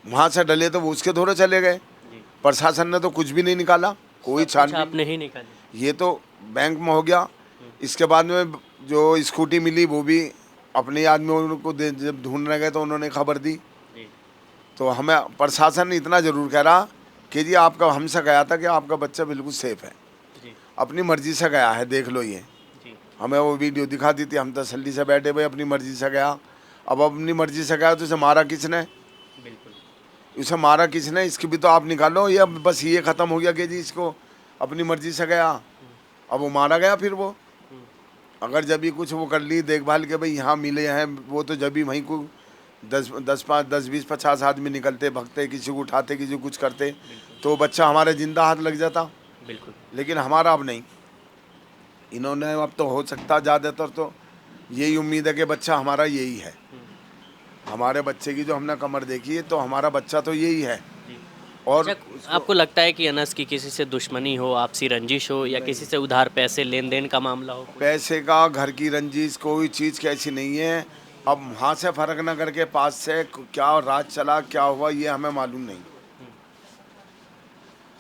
वहाँ से डले तो वो उसके थोड़े चले गए। प्रशासन ने तो कुछ भी नहीं निकाला, कोई छानबीन आपने ही निकाली? ये तो बैंक में हो गया। इसके बाद में जो स्कूटी मिली वो भी अपने आदमी उनको जब ढूंढने गए तो उन्होंने खबर दी। तो हमें प्रशासन इतना ज़रूर कह रहा कि जी आपका हमसे गया था कि आपका बच्चा बिल्कुल सेफ है, अपनी मर्जी से गया है, देख लो ये। हमें वो वीडियो दिखा दी थी, हम तसल्ली से बैठे भाई अपनी मर्जी से गया। अब अपनी मर्जी से गया तो उसे मारा किसने? उसे मारा किसने, इसकी भी तो आप निकालो। ये बस ये ख़त्म हो गया कि जी इसको अपनी मर्जी से गया, अब वो मारा गया। फिर वो अगर जब भी कुछ वो कर ली देखभाल के भाई यहाँ मिले हैं, वो तो जब भी वहीं को 10 20 50 आदमी निकलते भगते, किसी को उठाते, किसी को कुछ करते, तो बच्चा हमारे जिंदा हाथ लग जाता। बिल्कुल। लेकिन हमारा अब नहीं। इन्होंने अब तो हो सकता ज़्यादातर तो यही उम्मीद है कि बच्चा हमारा यही है। हमारे बच्चे की जो हमने कमर देखी है तो हमारा बच्चा तो यही है। और अच्छा, आपको लगता है कि अनस की किसी से दुश्मनी हो, आपसी रंजिश हो, या किसी से उधार पैसे लेन देन का मामला हो? पैसे का, घर की रंजिश, कोई चीज़ कैसी नहीं है। अब वहाँ से फ़र्क न करके पास से क्या राज चला, क्या हुआ, ये हमें मालूम नहीं।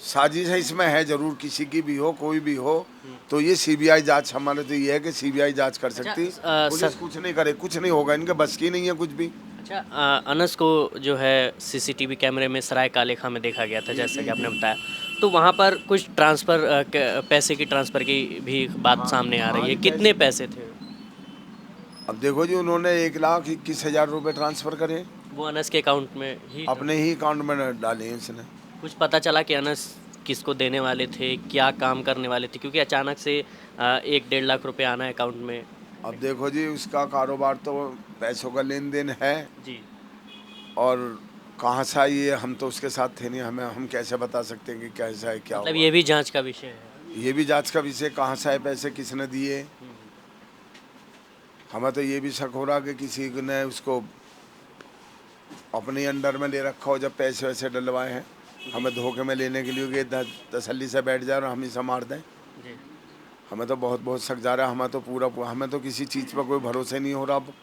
साजिश है इसमें है ज़रूर, किसी की भी हो, कोई भी हो, तो ये सीबीआई जांच, हमारे तो ये है कि सीबीआई जांच कर सकती। पुलिस कुछ नहीं करे, कुछ नहीं होगा, इनके बस की नहीं है कुछ भी। अच्छा, अनस को जो है सीसीटीवी कैमरे में सराय कालेखा में देखा गया था, जैसा कि आपने बताया, तो वहाँ पर कुछ पैसे की ट्रांसफ़र की भी बात सामने आ रही है। कितने पैसे थे? अब देखो जी उन्होंने 1,21,000 रुपये ट्रांसफ़र करे, वो अनस के अकाउंट में ही? अपने ही अकाउंट में डाले हैं इसने। कुछ पता चला कि अनस किसको देने वाले थे, क्या काम करने वाले थे? क्योंकि अचानक से 1-1.5 लाख रुपए आना है अकाउंट में। अब देखो जी उसका कारोबार तो पैसों का लेन देन है जी। और कहाँ से आई है, हम तो उसके साथ थे नहीं, हम कैसे बता सकते हैं कि कैसा है क्या मतलब हुआ। ये भी जांच का विषय है? ये भी जांच का विषय, कहाँ से आए पैसे, किसने दिए। हमें तो ये भी शक हो रहा कि किसी ने उसको अपने अंडर में ले रखा हो, जब पैसे वैसे डलवाए हैं, हमें धोखे में लेने के लिए तसल्ली से बैठ जाए और हम ही से मार दें। हमें तो बहुत शक जा रहा है। हमें तो हमें तो किसी चीज़ पर कोई भरोसा नहीं हो रहा। अब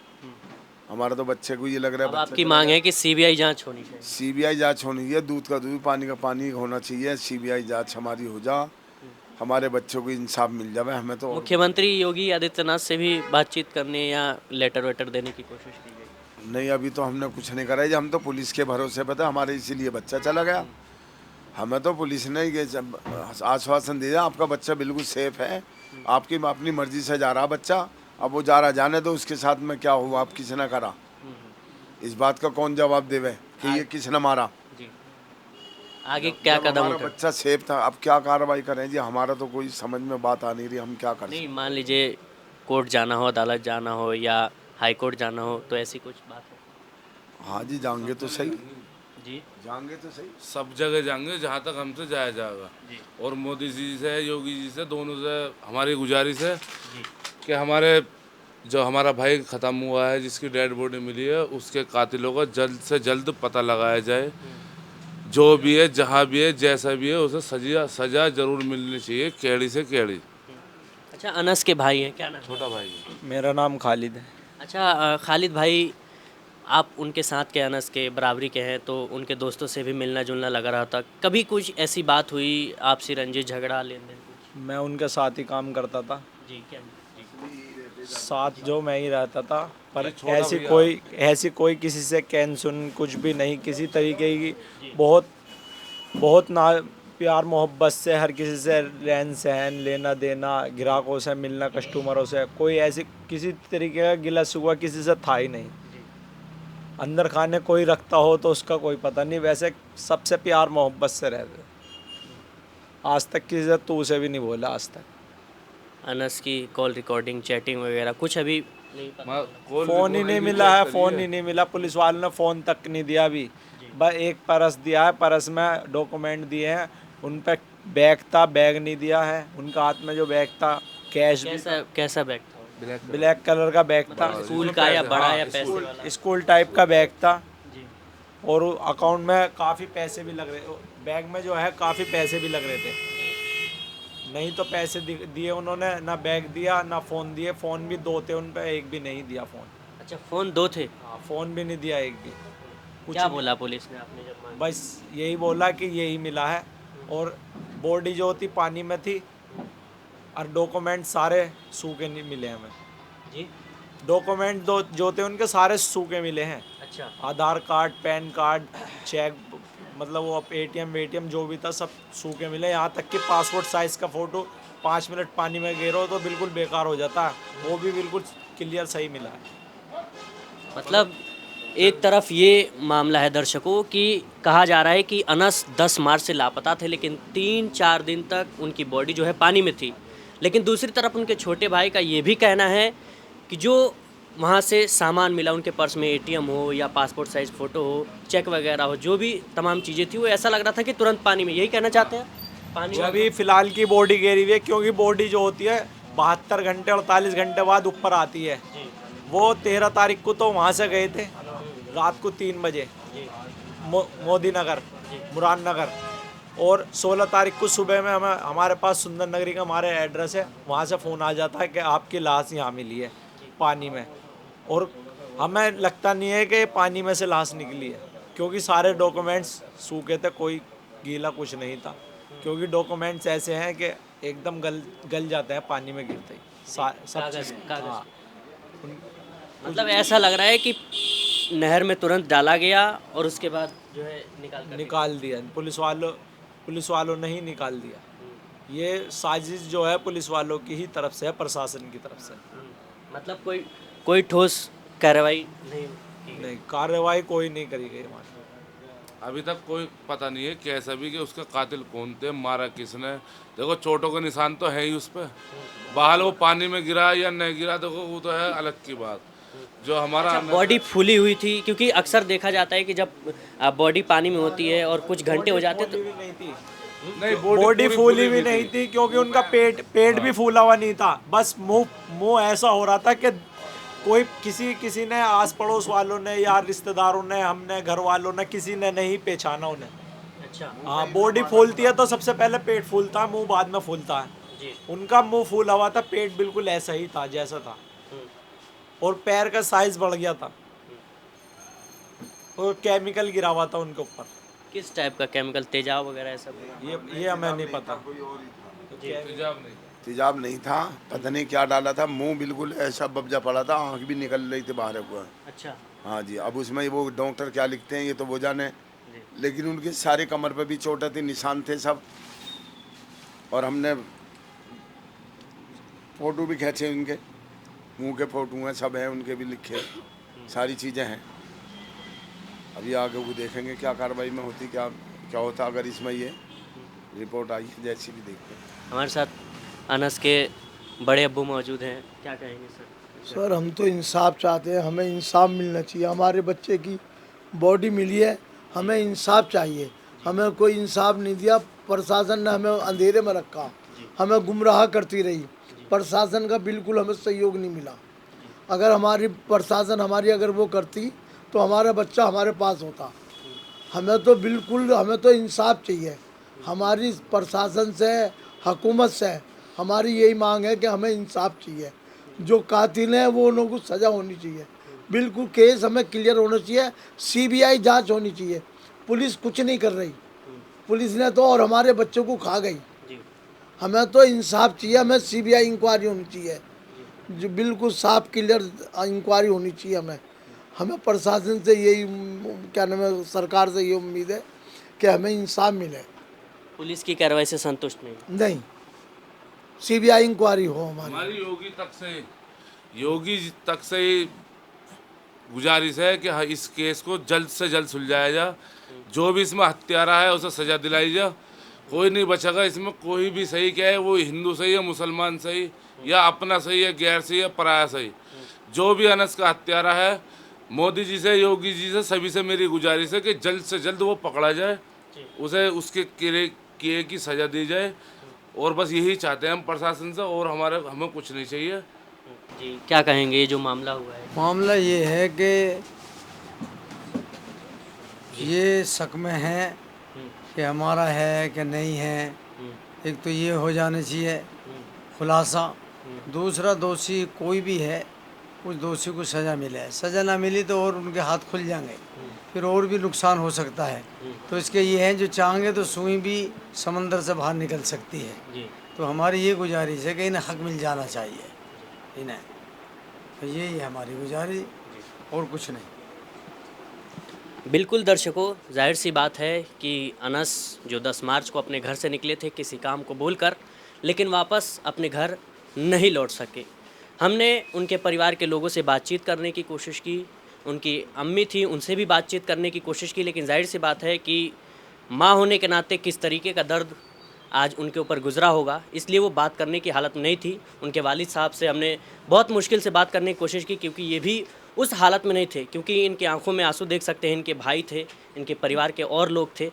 हमारा तो बच्चे को ये लग रहा है। आपकी मांग है कि सीबीआई जांच होनी चाहिए? सीबीआई जांच होनी है, दूध का दूध, पानी का पानी होना चाहिए। सीबीआई जांच हमारी हो जा, हमारे बच्चों को इंसाफ मिल जाए। हमें तो मुख्यमंत्री योगी आदित्यनाथ से भी बातचीत करने या लेटर वेटर देने की कोशिश की गई? नहीं, अभी तो हमने कुछ नहीं करा है। हम तो पुलिस के भरोसे पे थे, हमारे इसीलिए बच्चा चला गया। हमें तो पुलिस ने ये आश्वासन दिया आपका बच्चा बिल्कुल सेफ है, आपकी अपनी मर्जी से जा रहा बच्चा, अब वो जा रहा जाने दो, उसके साथ में क्या हुआ, अब किसने करा, इस बात का कौन जवाब देवे कि ये किसने मारा। जी। आगे क्या कदम हमारा उठा? बच्चा सेफ था, अब क्या कार्रवाई करें जी, हमारा तो कोई समझ में बात आ नहीं रही, हम क्या कर सकते। नहीं, मान लीजिए कोर्ट जाना हो, अदालत जाना हो या हाई कोर्ट जाना हो, तो ऐसी कुछ बात है? हाँ जी, जाएंगे तो सही जी, जाएंगे तो सही, सब जगह जाएंगे जहाँ तक हमसे जाया जाएगा। और मोदी जी से, योगी जी से, दोनों से हमारी गुजारिश है कि हमारा भाई ख़त्म हुआ है, जिसकी डेड बॉडी मिली है, उसके कातिलों का जल्द से जल्द पता लगाया जाए। जो भी है, जहाँ भी है, जैसा भी है, उसे सजा ज़रूर मिलनी चाहिए, केड़ी से केड़ी। अच्छा, अनस के भाई हैं, क्या नाम है? छोटा भाई है। मेरा नाम खालिद है। अच्छा, खालिद भाई, आप उनके साथ के, अनस के बराबरी के हैं, तो उनके दोस्तों से भी मिलना जुलना लगा रहा था। कभी कुछ ऐसी बात हुई, आपसी रंजिश, झगड़ा, लेन देन कुछ? मैं उनके साथ ही काम करता था, जी, क्या जी। साथ जो मैं ही रहता था, पर ये छोटा ऐसी कोई किसी से कैन सुन कुछ भी नहीं, किसी तरीके की बहुत बहुत ना प्यार मोहब्बत से हर किसी से रहन सहन, लेना देना, ग्राहकों से मिलना, कस्टमरों से, कोई ऐसी किसी तरीके का गिला शिकवा किसी से था ही नहीं। अंदर खाने कोई रखता हो तो उसका कोई पता नहीं, वैसे सबसे प्यार मोहब्बत से रहते। आज तक किसी से तू से भी नहीं बोला आज तक। अनस की कॉल रिकॉर्डिंग, चैटिंग वगैरह कुछ अभी नहीं पता? फ़ोन ही नहीं मिला है, फ़ोन ही नहीं मिला, पुलिस वालों ने फ़ोन तक नहीं दिया अभी। बस एक परस दिया है, परस में डॉक्यूमेंट दिए हैं, उन पे बैग था, बैग नहीं दिया है। उनका हाथ में जो बैग था, कैश भी कैसा बैग था? ब्लैक कलर का बैग था, स्कूल का या बड़ा या पैसे वाला? स्कूल टाइप का बैग था। जी। और अकाउंट में काफ़ी पैसे भी लग रहे, बैग में जो है काफ़ी पैसे भी लग रहे थे। नहीं तो पैसे दिए उन्होंने, ना बैग दिया ना फ़ोन दिए। फ़ोन भी 2 थे उन पे, एक भी नहीं दिया फ़ोन। अच्छा, फ़ोन 2 थे? हाँ, फ़ोन भी नहीं दिया एक भी। क्या बोला पुलिस ने आपने जब मांगा? बस यही बोला कि यही मिला है, और बॉडी जो थी पानी में थी, और डॉक्यूमेंट सारे सूखे नहीं मिले हमें। जी। डॉक्यूमेंट जो थे उनके सारे सूखे मिले हैं। अच्छा। आधार कार्ड, पैन कार्ड, चेक, मतलब वो एटीएम जो भी था सब सूखे मिले। यहाँ तक कि पासपोर्ट साइज़ का फ़ोटो 5 मिनट पानी में गिरो तो बिल्कुल बेकार हो जाता है, वो भी बिल्कुल क्लियर सही मिला है। मतलब एक तरफ ये मामला है दर्शकों कि कहा जा रहा है कि अनस 10 मार्च से लापता थे, लेकिन 3-4 दिन तक उनकी बॉडी जो है पानी में थी। लेकिन दूसरी तरफ उनके छोटे भाई का ये भी कहना है कि जो वहाँ से सामान मिला, उनके पर्स में एटीएम हो या पासपोर्ट साइज़ फ़ोटो हो, चेक वगैरह हो, जो भी तमाम चीज़ें थी, वो ऐसा लग रहा था कि तुरंत पानी में। यही कहना चाहते हैं? पानी में अभी फ़िलहाल की बॉडी गिरी हुई है, क्योंकि बॉडी जो होती है 72 घंटे 48 घंटे बाद ऊपर आती है। वो 13 तारीख को तो वहाँ से गए थे रात को 3 बजे मोदी नगर, मुराद नगर, और 16 तारीख को सुबह में हमारे पास सुंदर नगरी का हमारे एड्रेस है, वहाँ से फ़ोन आ जाता है कि आपकी लाश यहाँ मिली है पानी में। और हमें लगता नहीं है कि पानी में से लाश निकली है, क्योंकि सारे डॉक्यूमेंट्स सूखे थे, कोई गीला कुछ नहीं था। क्योंकि डॉक्यूमेंट्स ऐसे हैं कि एकदम गल जाते हैं पानी में गिरते ही सब चीज़। हाँ, मतलब ऐसा लग रहा है कि नहर में तुरंत डाला गया और उसके बाद जो है निकाल दिया पुलिस वालों ने ही निकाल दिया। ये साजिश जो है पुलिस वालों की ही तरफ से है, प्रशासन की तरफ से। मतलब कोई ठोस कार्रवाई नहीं कार्रवाई कोई नहीं करी गई हमारी। अभी तक कोई पता नहीं है कैसा भी कि उसका कातिल कौन थे, मारा किसने। देखो चोटों के निशान तो है ही उस पर, बहाल वो पानी में गिरा या नहीं गिरा, देखो वो तो है अलग की बात। जो हमारा बॉडी फूली हुई थी, क्योंकि अक्सर देखा जाता है कि जब बॉडी पानी में होती है और कुछ घंटे हो जाते तो नहीं, बॉडी फूली भी नहीं थी, क्योंकि उनका पेट भी फूला हुआ नहीं था। बस मुंह ऐसा हो रहा था कि कोई किसी ने, आस पड़ोस वालों ने या रिश्तेदारों ने, हमने, घर वालों ने, किसी ने नहीं पहचाना उन्हें। अच्छा। हाँ, बॉडी फूलती है तो सबसे पहले पेट फूलता है, मुंह बाद में फूलता है। जी। उनका मुंह फूला हुआ था, पेट बिल्कुल ऐसा ही था जैसा था, और पैर का साइज बढ़ गया था, और केमिकल गिरा हुआ था उनके ऊपर। किस टाइप का केमिकल, तेजाब वगैरह ऐसा? ये हमें नहीं पता। तेजाब नहीं था, पता नहीं क्या डाला था। मुंह बिल्कुल ऐसा बब्जा पड़ा था, आँख भी निकल रही थी बाहर को। अच्छा। हाँ जी, अब उसमें वो डॉक्टर क्या लिखते हैं ये तो वो जाने, लेकिन उनके सारे कमर पे भी चोटें थी, निशान थे सब। और हमने फ़ोटो भी खींचे, उनके मुंह के फ़ोटो हैं, सब हैं, उनके भी लिखे, सारी चीज़ें हैं। अभी आगे वो देखेंगे क्या कार्रवाई में होती, क्या होता। अगर इसमें ये रिपोर्ट आई है जैसी भी देखते हैं। हमारे साथ अनस के बड़े अब्बू मौजूद हैं, क्या कहेंगे सर? सर हम तो इंसाफ चाहते हैं, हमें इंसाफ मिलना चाहिए। हमारे बच्चे की बॉडी मिली है, हमें इंसाफ चाहिए। हमें कोई इंसाफ नहीं दिया, प्रशासन ने हमें अंधेरे में रखा, हमें गुमराह करती रही। प्रशासन का बिल्कुल हमें सहयोग नहीं मिला। अगर हमारी प्रशासन हमारी अगर वो करती तो हमारा बच्चा हमारे पास होता। हमें तो इंसाफ चाहिए। हमारी प्रशासन से, हुकूमत से हमारी यही मांग है कि हमें इंसाफ चाहिए। जो कातिल हैं वो उनको सज़ा होनी चाहिए, बिल्कुल केस हमें क्लियर होना चाहिए, सीबीआई जांच होनी चाहिए। पुलिस कुछ नहीं कर रही, पुलिस ने तो और हमारे बच्चों को खा गई। हमें तो इंसाफ चाहिए, हमें सीबीआई इंक्वायरी होनी चाहिए, जो बिल्कुल साफ क्लियर इंक्वायरी होनी चाहिए। हमें प्रशासन से यही क्या नाम है, सरकार से ये उम्मीद है कि हमें इंसाफ मिले। पुलिस की कार्रवाई से संतुष्ट नहीं? सीबीआई इंक्वायरी हो हमारी। हमारी योगी तक से ही गुजारिश है कि इस केस को जल्द से जल्द सुलझाया जा। जो भी इसमें हत्यारा है उसे सजा दिलाई जा। कोई नहीं बचेगा इसमें, कोई भी सही क्या है, वो हिंदू सही है, मुसलमान सही, या अपना सही है, गैर सही है, पराया सही, जो भी अनस का हत्यारा है, मोदी जी से, योगी जी से, सभी से मेरी गुजारिश है कि जल्द से जल्द वो पकड़ा जाए, उसे उसके किए की सजा दी जाए। और बस यही चाहते हैं हम प्रशासन से, और हमें कुछ नहीं चाहिए। जी, क्या कहेंगे ये जो मामला हुआ है? मामला ये है कि ये शक में है कि हमारा है कि नहीं है। एक तो ये हो जाना चाहिए खुलासा। दूसरा, दोषी कोई भी है, उस दोषी को सज़ा मिले। सज़ा ना मिली तो और उनके हाथ खुल जाएंगे, फिर और भी नुकसान हो सकता है। तो इसके ये है, जो चाहेंगे तो सुई भी समंदर से बाहर निकल सकती है। तो हमारी ये गुजारिश है कि इन्हें हक मिल जाना चाहिए इन्हें। तो यही है हमारी गुजारिश, और कुछ नहीं। बिल्कुल दर्शकों, जाहिर सी बात है कि अनस जो 10 मार्च को अपने घर से निकले थे किसी काम को बोलकर, लेकिन वापस अपने घर नहीं लौट सके। हमने उनके परिवार के लोगों से बातचीत करने की कोशिश की, उनकी अम्मी थी उनसे भी बातचीत करने की कोशिश की, लेकिन जाहिर सी बात है कि माँ होने के नाते किस तरीके का दर्द आज उनके ऊपर गुजरा होगा, इसलिए वो बात करने की हालत में नहीं थी। उनके वालिद साहब से हमने बहुत मुश्किल से बात करने की कोशिश की, क्योंकि ये भी उस हालत में नहीं थे, क्योंकि इनकी आंखों में आंसू देख सकते हैं। इनके भाई थे, इनके परिवार के और लोग थे।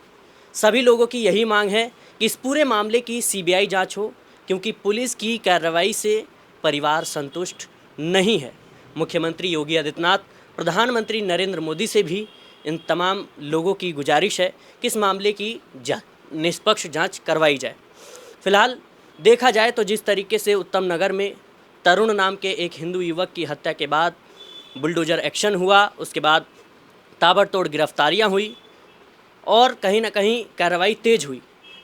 सभी लोगों की यही मांग है कि इस पूरे मामले की सीबीआई जांच हो, क्योंकि पुलिस की कार्रवाई से परिवार संतुष्ट नहीं है। मुख्यमंत्री योगी आदित्यनाथ, प्रधानमंत्री नरेंद्र मोदी से भी इन तमाम लोगों की गुजारिश है कि इस मामले की निष्पक्ष जांच करवाई जाए। फिलहाल देखा जाए तो जिस तरीके से उत्तम नगर में तरुण नाम के एक हिंदू युवक की हत्या के बाद बुलडोजर एक्शन हुआ, उसके बाद ताबड़तोड़ गिरफ्तारियां हुई और कहीं ना कहीं कार्रवाई तेज हुई,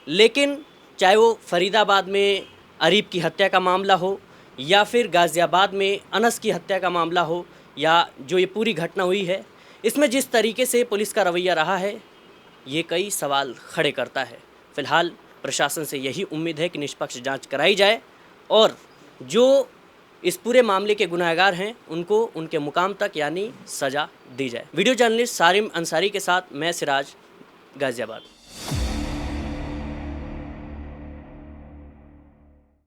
लेकिन चाहे वो फरीदाबाद में अरीब की हत्या का मामला हो, या फिर गाज़ियाबाद में अनस की हत्या का मामला हो, या जो ये पूरी घटना हुई है, इसमें जिस तरीके से पुलिस का रवैया रहा है, ये कई सवाल खड़े करता है। फ़िलहाल प्रशासन से यही उम्मीद है कि निष्पक्ष जांच कराई जाए और जो इस पूरे मामले के गुनहगार हैं उनको उनके मुकाम तक यानी सज़ा दी जाए। वीडियो जर्नलिस्ट सारिम अंसारी के साथ मैं सिराज, गाज़ियाबाद।